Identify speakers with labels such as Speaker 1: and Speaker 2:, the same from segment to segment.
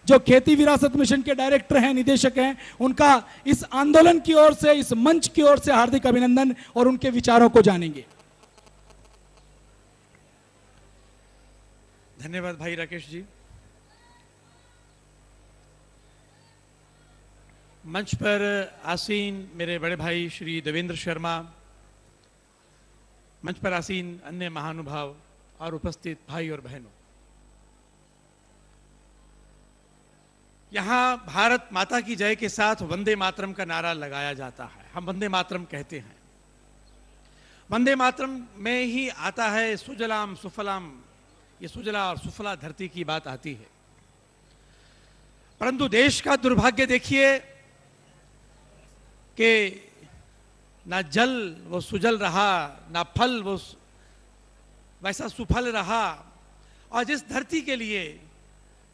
Speaker 1: जो खेती विरासत मिशन के डायरेक्टर हैं, निदेशक हैं, उनका इस आंदोलन की ओर से, इस मंच की ओर से हार्दिक अभिनंदन और उनके विचारों को जानेंगे।
Speaker 2: धन्यवाद भाई राकेश जी। मंच पर आसीन मेरे बड़े भाई श्री देवेंद्र शर्मा, मंच पर आसीन अन्य महानुभाव और उपस्थित भाई और बहनों, यहां भारत माता की जय के साथ वंदे मातरम का नारा लगाया जाता है। हम वंदे मातरम कहते हैं। वंदे मातरम में ही आता है सुजलाम सुफलाम, ये सुजला और सुफला धरती की बात आती है। परंतु देश का दुर्भाग्य देखिए कि ना जल वो सुजल रहा, ना फल वो वैसा सुफल रहा, और जिस धरती के लिए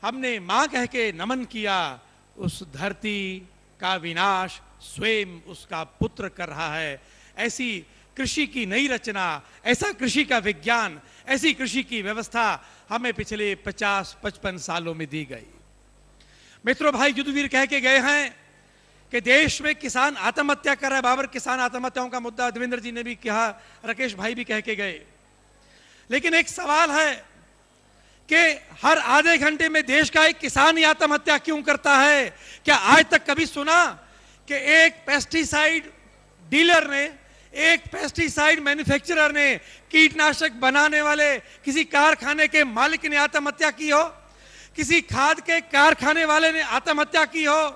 Speaker 2: हमने मां कह के नमन किया, उस धरती का विनाश स्वयं उसका पुत्र कर रहा है। ऐसी कृषि की नई रचना, ऐसा कृषि का विज्ञान, ऐसी कृषि की व्यवस्था हमें पिछले 50-55 सालों में दी गई। मित्रों, भाई युद्धवीर कह के गए हैं कि देश में किसान आत्महत्या कर रहा है। बाबर किसान आत्महत्याओं का मुद्दा देवेंद्र जी ने भी कहा, राकेश भाई भी कह के गए। लेकिन एक सवाल है कि हर आधे घंटे में देश का एक किसान ही आत्महत्या क्यों करता है? क्या आज तक कभी सुना कि एक पेस्टिसाइड डीलर ने, एक पेस्टिसाइड मैन्युफैक्चरर ने, कीटनाशक बनाने वाले किसी कारखाने के मालिक ने आत्महत्या की हो? किसी खाद के कारखाने वाले ने आत्महत्या की हो?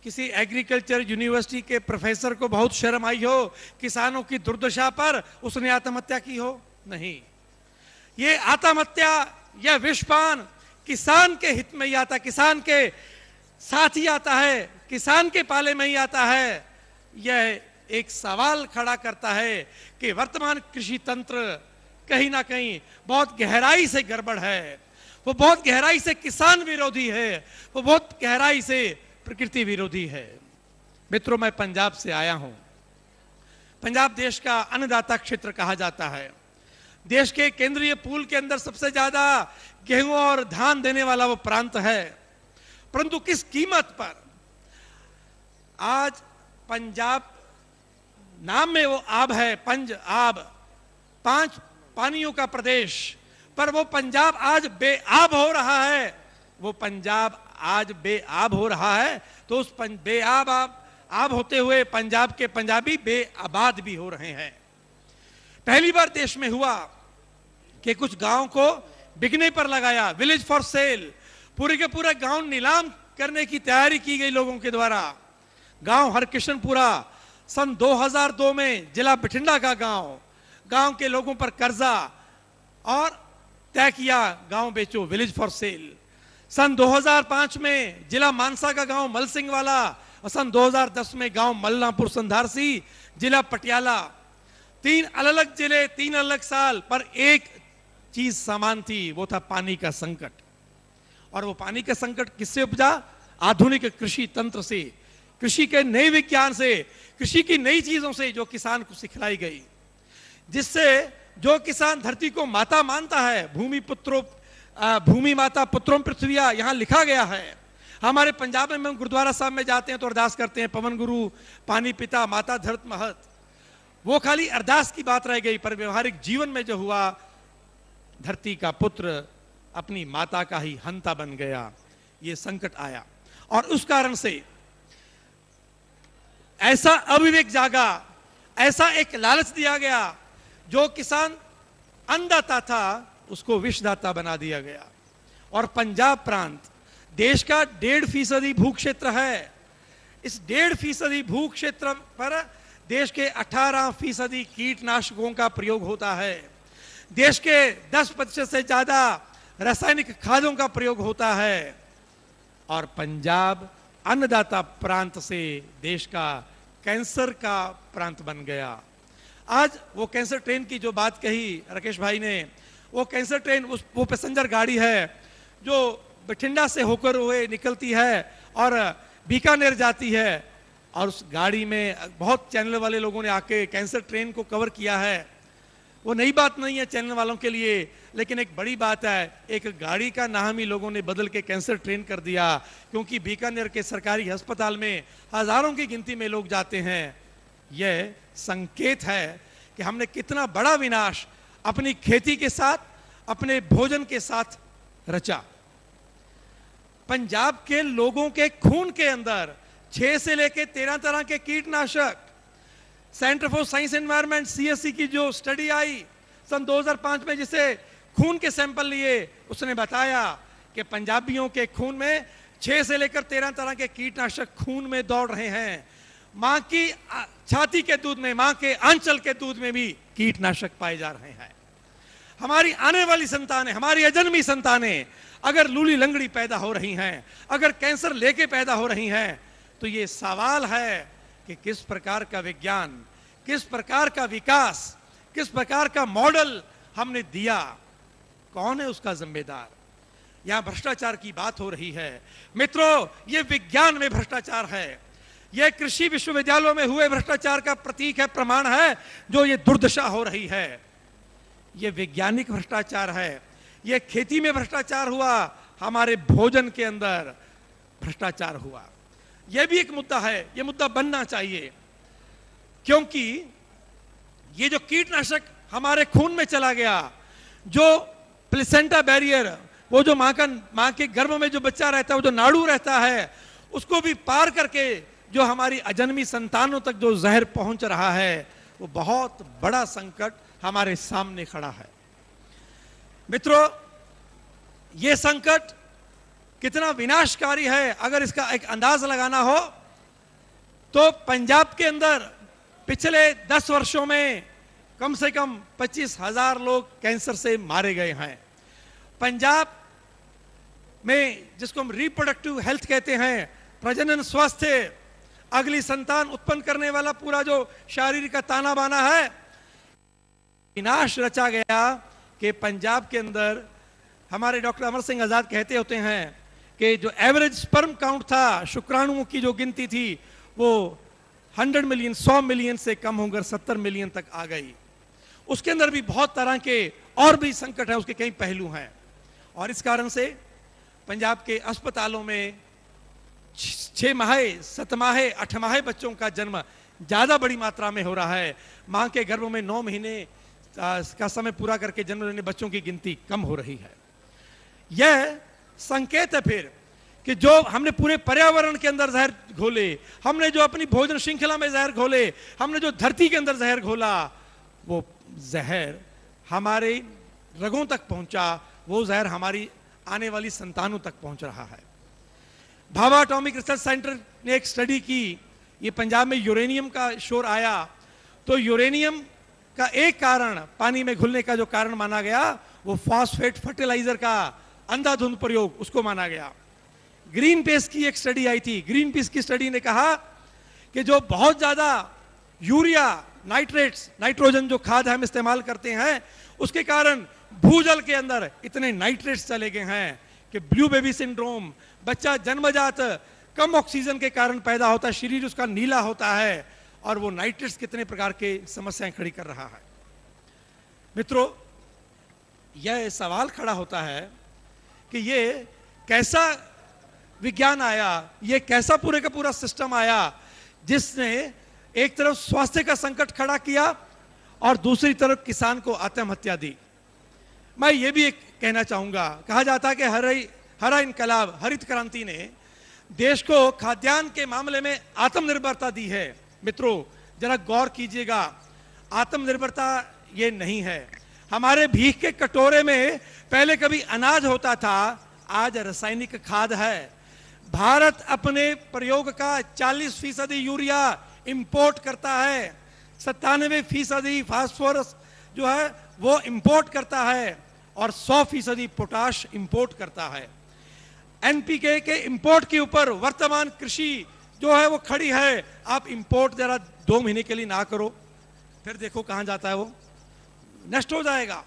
Speaker 2: किसी एग्रीकल्चर यूनिवर्सिटी के प्रोफेसर को बहुत शर्म आई हो किसानों की दुर्दशा पर, उसने आत्महत्या की हो? नहीं। ये आत्महत्या या विषपान किसान के हित में ही आता, किसान के साथ ही आता है, किसान के पाले में ही आता है। यह एक सवाल खड़ा करता है कि वर्तमान कृषि तंत्र कहीं ना कहीं बहुत गहराई से गड़बड़ है, वो बहुत गहराई से किसान विरोधी है, वो बहुत गहराई से प्रकृति विरोधी है। मित्रों, मैं पंजाब से आया हूं। पंजाब देश का अन्नदाता क्षेत्र कहा जाता है। देश के केंद्रीय पूल के अंदर सबसे ज्यादा गेहूं और धान देने वाला वो प्रांत है। परंतु किस कीमत पर आज पंजाब, नाम में वो आब है, पंज आब, 5 पानियों का प्रदेश, पर वो पंजाब आज बेआब हो रहा है। वो पंजाब आज बेआब हो रहा है, तो उस बेआब आब होते हुए पंजाब के पंजाबी बेआबाद भी हो रहे हैं। पहली बार देश में हुआ कि कुछ गांव को बिकने पर लगाया, विलेज फॉर सेल। पूरे के पूरा गांव नीलाम करने की तैयारी की गई लोगों के द्वारा। गांव हरकिशनपुरा सन 2002 में जिला बठिंडा का गांव के लोगों पर कर्जा और तय किया गांव बेचो, विलेज फॉर सेल। सन 2005 में जिला मानसा का गांव मलसिंह वाला, और सन 2010 में गांव मलनापुर संधारसी, जिला पटियाला। 3 अलग जिले, 3 अलग साल, पर एक चीज समान थी, वो था पानी का संकट। और वो पानी का संकट किससे उपजा? आधुनिक कृषि तंत्र से, कृषि के नए विज्ञान से, कृषि की नई चीजों से जो किसान को सिखलाई गई, जिससे जो किसान धरती को माता मानता है, भूमि माता पुत्रों पृथ्विया, यहां लिखा गया है। हमारे पंजाब में हम गुरुद्वारा साहब में जाते हैं तो अरदास करते हैं, पवन गुरु पानी पिता माता धरत महत। वो खाली अरदास की बात रह गई, पर व्यवहारिक जीवन में जो हुआ, धरती का पुत्र अपनी माता का ही हंता बन गया। ये संकट आया और उस कारण से ऐसा अविवेक जागा, ऐसा एक लालच दिया गया, जो किसान अन्नदाता था उसको विषदाता बना दिया गया। और पंजाब प्रांत देश का 1.5% भू क्षेत्र है। इस 1.5% भू क्षेत्र पर देश के 18% कीटनाशकों का प्रयोग होता है। देश के 10% से ज्यादा रासायनिक खादों का प्रयोग होता है। और पंजाब अन्नदाता प्रांत से देश का कैंसर का प्रांत बन गया। आज वो कैंसर ट्रेन की जो बात कही राकेश भाई ने, वो कैंसर ट्रेन वो पैसेंजर गाड़ी है जो बठिंडा से होकर हुए निकलती है और बीकानेर जाती है। और उस गाड़ी में बहुत चैनल वाले लोगों ने आके कैंसर ट्रेन को कवर किया है। वो नई बात नहीं है चैनल वालों के लिए, लेकिन एक बड़ी बात है, एक गाड़ी का नाम ही लोगों ने बदल के कैंसर ट्रेन कर दिया, क्योंकि बीकानेर के सरकारी अस्पताल में हजारों की गिनती में लोग जाते हैं। यह संकेत है कि हमने कितना बड़ा विनाश अपनी खेती के साथ, अपने भोजन के साथ रचा। पंजाब के लोगों के खून के अंदर 6 से लेकर 13 तरह के कीटनाशक, centre for science environment CSE की जो स्टडी आई सन 2005 में, जिसे खून के सैंपल लिए, उसने बताया कि पंजाबियों के खून में 6 से लेकर 13 तरह के कीटनाशक खून में दौड़ रहे हैं। मां की छाती के दूध में, मां के आंचल के दूध में भी कीटनाशक पाए जा रहे हैं। हमारी आने वाली संतानें, हमारी अजन्मी संतानें अगर लूली लंगड़ी पैदा हो रही हैं, अगर कैंसर लेके पैदा हो रही हैं, तो ये सवाल है कि किस प्रकार का विज्ञान, किस प्रकार का विकास, किस प्रकार का मॉडल हमने दिया, कौन है उसका जिम्मेदार। यहां भ्रष्टाचार की बात हो रही है मित्रों, यह विज्ञान में भ्रष्टाचार है, यह कृषि विश्वविद्यालयों में हुए भ्रष्टाचार का प्रतीक है, प्रमाण है, जो ये दुर्दशा हो रही है। यह वैज्ञानिक भ्रष्टाचार है, यह खेती में भ्रष्टाचार हुआ, हमारे भोजन के अंदर भ्रष्टाचार हुआ। यह भी एक मुद्दा है, यह मुद्दा बनना चाहिए, क्योंकि ये जो कीटनाशक हमारे खून में चला गया, जो प्लेसेंटा बैरियर, वो जो मां के गर्भ में जो बच्चा रहता है, वो जो नाड़ू रहता है, उसको भी पार करके जो हमारी अजन्मी संतानों तक जो जहर पहुंच रहा है, वो बहुत बड़ा संकट हमारे सामने खड़ा है। मित्रों, ये संकट कितना विनाशकारी है, अगर इसका एक अंदाज लगाना हो तो पंजाब के अंदर पिछले 10 वर्षों में कम से कम 25,000 लोग कैंसर से मारे गए हैं। पंजाब में, जिसको हम रिप्रोडक्टिव हेल्थ कहते हैं, प्रजनन स्वास्थ्य, अगली संतान उत्पन्न करने वाला पूरा जो शारीरिक ताना बाना है, विनाश रचा गया कि पंजाब के अंदर हमारे डॉक्टर अमर सिंह आजाद कहते होते हैं कि जो एवरेज स्पर्म काउंट था, शुक्राणुओं की जो गिनती थी, वो 100 मिलियन, 100 मिलियन से कम होकर 70 मिलियन तक आ गई। उसके अंदर भी बहुत तरह के और भी संकट है, उसके कई पहलू हैं, और इस कारण से पंजाब के अस्पतालों में 6 माहे, 7 माहे, 8 माहे बच्चों का जन्म ज्यादा बड़ी मात्रा में हो रहा है। मां के गर्भ में 9 महीने का समय पूरा करके जन्म लेने बच्चों की गिनती कम हो रही है। यह संकेत है फिर कि जो हमने पूरे पर्यावरण के अंदर जहर घोले, हमने जो अपनी भोजन श्रृंखला में जहर घोले, हमने जो धरती के अंदर जहर घोला, वो जहर हमारे रगों तक पहुंचा, वो जहर हमारी आने वाली संतानों तक पहुंच रहा है। भाभा एटॉमिक रिसर्च सेंटर ने एक स्टडी की, ये पंजाब में यूरेनियम का शोर आया, तो यूरेनियम का एक कारण, पानी में घुलने का जो कारण माना गया, वो फॉस्फेट फर्टिलाइजर का अंधाधुंध प्रयोग, उसको माना गया। ग्रीन पीस की एक स्टडी आई थी, ग्रीन पीस की स्टडी ने कहा कि जो बहुत ज्यादा यूरिया, नाइट्रेट्स, नाइट्रोजन जो खाद हम इस्तेमाल करते हैं, उसके कारण भूजल के अंदर इतने नाइट्रेट्स चले गए हैं कि ब्लू बेबी सिंड्रोम, बच्चा जन्मजात कम ऑक्सीजन के कारण पैदा होता है, शरीर उसका नीला होता है, और वो नाइट्रेट्स कितने प्रकार के समस्याएं खड़ी कर रहा है। मित्रों, यह सवाल खड़ा होता है कि ये कैसा विज्ञान आया, ये कैसा पूरे का पूरा सिस्टम आया, जिसने एक तरफ स्वास्थ्य का संकट खड़ा किया और दूसरी तरफ किसान को आत्महत्या दी। मैं ये भी एक कहना चाहूंगा, कहा जाता है कि हरा इनकलाब, हरित क्रांति ने देश को खाद्यान्न के मामले में आत्मनिर्भरता दी है। मित्रों, जरा गौर कीजिएगा, आत्मनिर्भरता ये नहीं है। हमारे भीख के कटोरे में पहले कभी अनाज होता था, आज रासायनिक खाद है। भारत अपने प्रयोग का 40% यूरिया इंपोर्ट करता है, 97% फास्फोरस जो है वो इंपोर्ट करता है, और 100% पोटाश इंपोर्ट करता है। एनपीके के इंपोर्ट के ऊपर वर्तमान कृषि जो है वो खड़ी है। आप इंपोर्ट जरा 2 महीने के लिए ना करो, फिर देखो कहां जाता है, वो नष्ट हो जाएगा।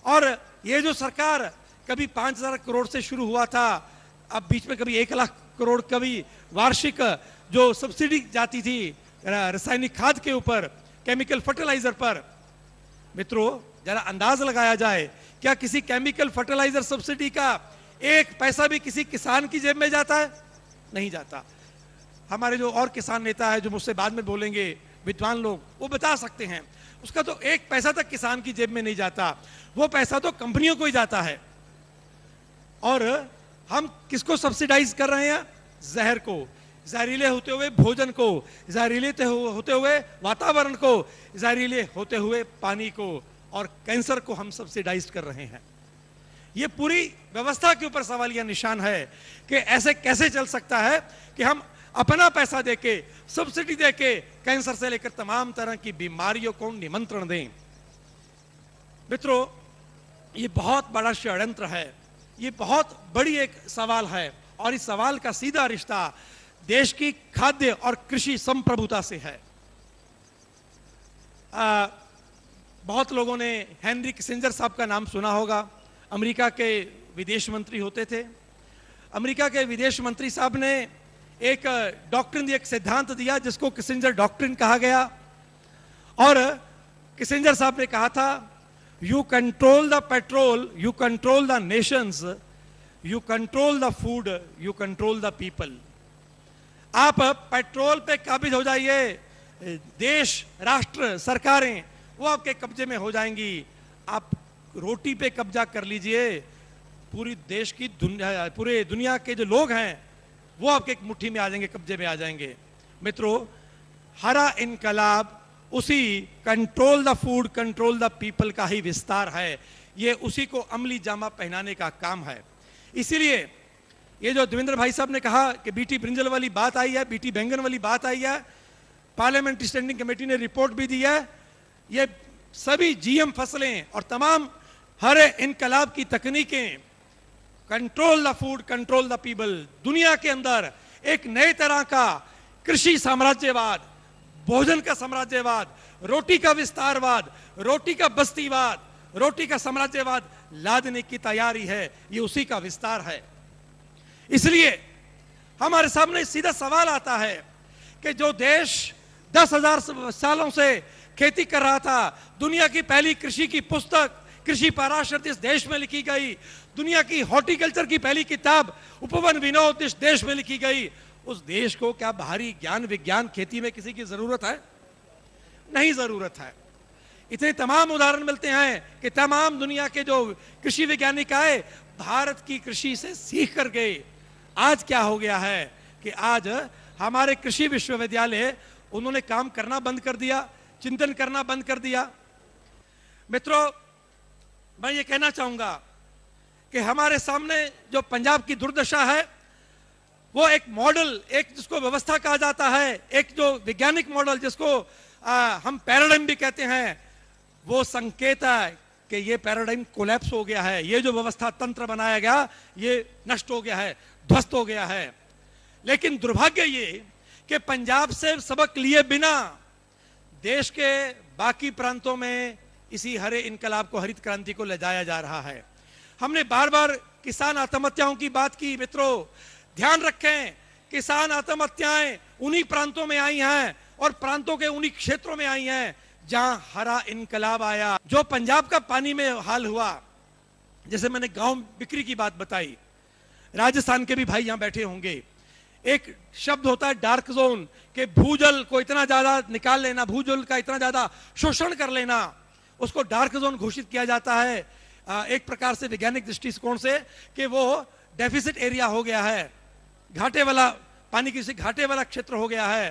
Speaker 2: और ये जो सरकार कभी 5,000 करोड़ से शुरू हुआ था, अब बीच में कभी 1 लाख करोड़, कभी वार्षिक जो सब्सिडी जाती थी रासायनिक खाद के ऊपर, केमिकल फर्टिलाइजर पर, मित्रों, जरा अंदाज लगाया जाए, क्या किसी केमिकल फर्टिलाइजर सब्सिडी का एक पैसा भी किसी किसान की जेब में जाता है? नहीं जाता। हमारे जो और किसान नेता है, जो मुझसे बाद में बोलेंगे, विद्वान लोग, वो बता सकते हैं, उसका तो एक पैसा तक किसान की जेब में नहीं जाता, वो पैसा तो कंपनियों को ही जाता है। और हम किसको सब्सिडाइज कर रहे हैं? जहर को, जहरीले होते हुए भोजन को, जहरीले होते हुए वातावरण को, जहरीले होते हुए पानी को, और कैंसर को हम सब्सिडाइज कर रहे हैं। ये पूरी व्यवस्था के ऊपर सवालिया निशान है कि ऐसे कैसे चल सकता है कि हम अपना पैसा देके, सब्सिडी देके कैंसर से लेकर तमाम तरह की बीमारियों को निमंत्रण दें। मित्रों, ये बहुत बड़ा षड्यंत्र है, ये बहुत बड़ी एक सवाल है, और इस सवाल का सीधा रिश्ता देश की खाद्य और कृषि संप्रभुता से है। बहुत लोगों ने हेनरी किसिंजर साहब का नाम सुना होगा। अमेरिका के विदेश मंत्री होते थे। अमेरिका के विदेश मंत्री साहब ने एक डॉक्ट्रिन, एक सिद्धांत दिया जिसको किसिंजर डॉक्ट्रिन कहा गया। और किसिंजर साहब ने कहा था, you control the petrol, you control the Nations, you control the food, you control the people. आप पेट्रोल पे काबिज हो जाइए, देश, राष्ट्र, सरकारें वो आपके कब्जे में हो जाएंगी। आप रोटी पे कब्जा कर लीजिए, पूरी देश की पूरे दुनिया के जो लोग हैं वो आपके मुट्ठी में आ जाएंगे, कब्जे में आ जाएंगे। मित्रों, हरा इनकलाब उसी control the food, control the people का ही विस्तार है। ये उसी को अमली जामा पहनाने का काम है। इसीलिए ये जो देवेंद्र भाई साहब ने कहा कि बीटी ब्रिंजल वाली बात आई है, बीटी बैंगन वाली बात आई है, पार्लियामेंट्री स्टैंडिंग कमेटी ने रिपोर्ट भी दी है, ये सभी जीएम फसलें और तमाम हरे इनकलाब की तकनीकें, control the food, control the people, दुनिया के अंदर एक नए तरह का कृषि साम्राज्यवाद, भोजन का साम्राज्यवाद, रोटी का विस्तारवाद, रोटी का बस्तीवाद, रोटी का साम्राज्यवाद लादने की तैयारी है। ये उसी का विस्तार है। इसलिए हमारे सामने सीधा सवाल आता है कि जो देश 10,000 सालों से खेती कर रहा था, दुनिया की पहली कृषि की पुस्तक, कृषि पाराशर इस देश में लिखी गई, दुनिया की हॉर्टिकल्चर की पहली किताब उपवन विनोद इस देश में लिखी गई, उस देश को क्या बाहरी ज्ञान, विज्ञान, खेती में किसी की जरूरत है? नहीं जरूरत है। इतने तमाम उदाहरण मिलते हैं कि तमाम दुनिया के जो कृषि वैज्ञानिक आए, भारत की कृषि से सीख कर गए। आज क्या हो गया है कि आज हमारे कृषि विश्वविद्यालय, उन्होंने काम करना बंद कर दिया, चिंतन करना बंद कर दिया। मित्रों, मैं ये कहना चाहूंगा कि हमारे सामने जो पंजाब की दुर्दशा है, वो एक मॉडल, एक जिसको व्यवस्था कहा जाता है, एक जो वैज्ञानिक मॉडल जिसको हम पैराडाइम भी कहते हैं, वो संकेत है कि ये पैराडाइम कोलैप्स हो गया है। ये जो व्यवस्था तंत्र बनाया गया, ये नष्ट हो गया है, ध्वस्त हो गया है। लेकिन दुर्भाग्य ये कि पंजाब से सबक लिए बिना देश के बाकी प्रांतों में इसी हरे इनकलाब को, हरित क्रांति को ले जाया जा रहा है। हमने बार बार किसान आत्महत्याओं की बात की। मित्रों, ध्यान रखें, किसान आत्महत्याएं उन्हीं प्रांतों में आई हैं और प्रांतों के उन्हीं क्षेत्रों में आई हैं जहां हरा इनकलाब आया। जो पंजाब का पानी में हाल हुआ, जैसे मैंने गांव बिक्री की बात बताई, राजस्थान के भी भाई यहां बैठे होंगे, एक शब्द होता है डार्क जोन, के भूजल को इतना ज्यादा निकाल लेना, भूजल का इतना ज्यादा शोषण कर लेना, उसको डार्क जोन घोषित किया जाता है एक प्रकार से वैज्ञानिक दृष्टिकोण से कि वो डेफिसिट एरिया हो गया है, घाटे वाला पानी किसी घाटे वाला क्षेत्र हो गया है।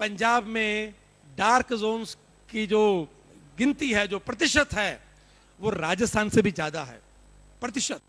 Speaker 2: पंजाब में डार्क जोन्स की जो गिनती है, जो प्रतिशत है, वो राजस्थान से भी ज्यादा है, प्रतिशत।